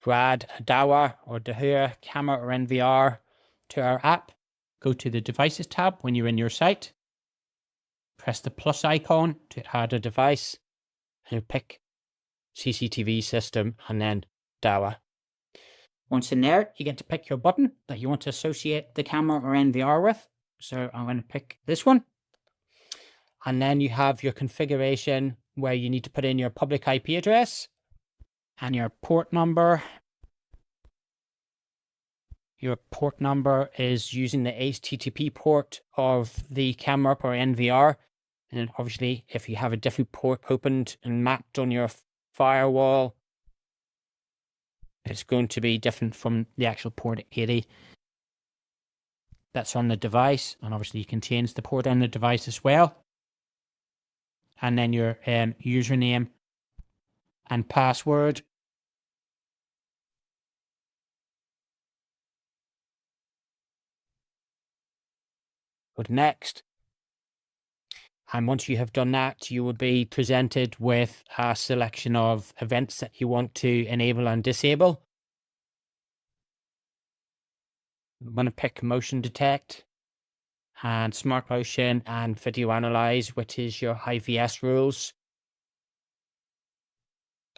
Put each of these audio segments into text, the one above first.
To add a Dahua or Dahua camera or NVR to our app, go to the Devices tab when you're in your site. Press the plus icon to add a device, and pick CCTV system and then Dahua. Once in there, you get to pick your button that you want to associate the camera or NVR with. So I'm going to pick this one. And then you have your configuration where you need to put in your public IP address and your port number. Your port number is using the HTTP port of the camera or NVR. And obviously, if you have a different port opened and mapped on your firewall, it's going to be different from the actual port 80 that's on the device. And obviously, you can change the port on the device as well. And then your username and password. Go to next. And once you have done that, you will be presented with a selection of events that you want to enable and disable. I'm going to pick motion detect and smart motion and video analyze, which is your IVS rules.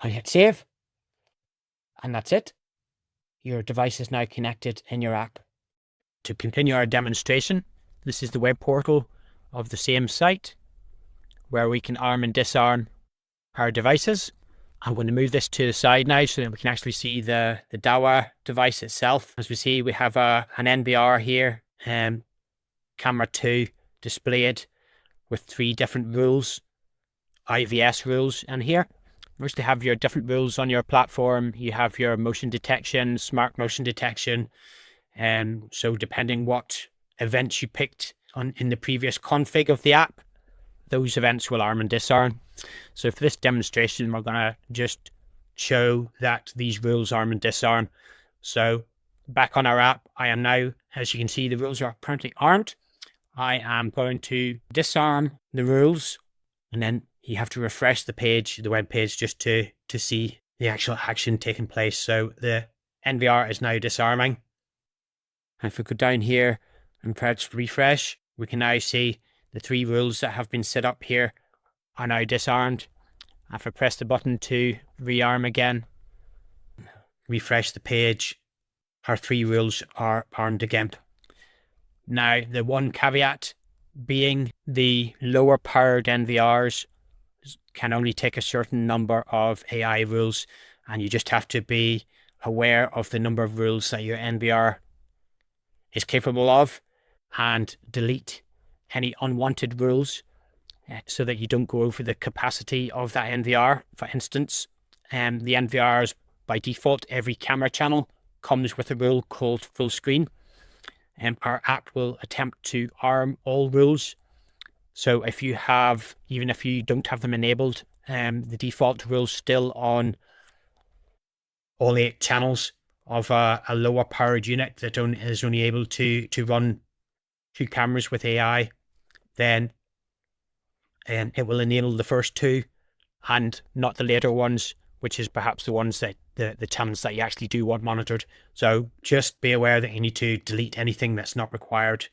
I hit save. And that's it. Your device is now connected in your app. To continue our demonstration, this is the web portal of the same site where we can arm and disarm our devices. I'm going to move this to the side now so that we can actually see the Dahua device itself. As we see, we have an NVR here, camera 2 displayed with 3 different rules, IVS rules. And here, first you have your different rules on your platform. You have your motion detection, smart motion detection. So depending what events you picked in the previous config of the app, those events will arm and disarm. So for this demonstration, we're going to just show that these rules arm and disarm. So back on our app, I am now, as you can see, the rules are currently armed. I am going to disarm the rules, and then you have to refresh the page, the web page, just to see the actual action taking place. So the NVR is now disarming. And if we go down here and press refresh, we can now see the 3 rules that have been set up here are now disarmed. If I press the button to rearm again, refresh the page, our 3 rules are armed again. Now, the one caveat being the lower powered NVRs can only take a certain number of AI rules, and you just have to be aware of the number of rules that your NVR is capable of and delete any unwanted rules so that you don't go over the capacity of that NVR. For instance, the NVRs by default, every camera channel comes with a rule called full screen. Our app will attempt to arm all rules. So if you have, even if you don't have them enabled, the default rules still on all 8 channels of a lower powered unit that is only able to run 2 cameras with AI, then it will enable the first 2 and not the later ones, which is perhaps the ones that the channels that you actually do want monitored. So just be aware that you need to delete anything that's not required.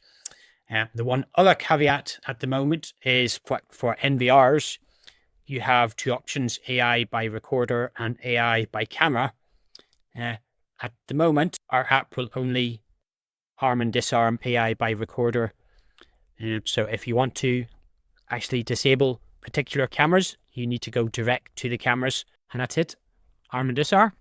The one other caveat at the moment is for NVRs, you have 2 options, AI by recorder and AI by camera. At the moment, our app will only arm and disarm AI by recorder. So if you want to actually disable particular cameras, you need to go direct to the cameras, and that's it. Arm and disarm.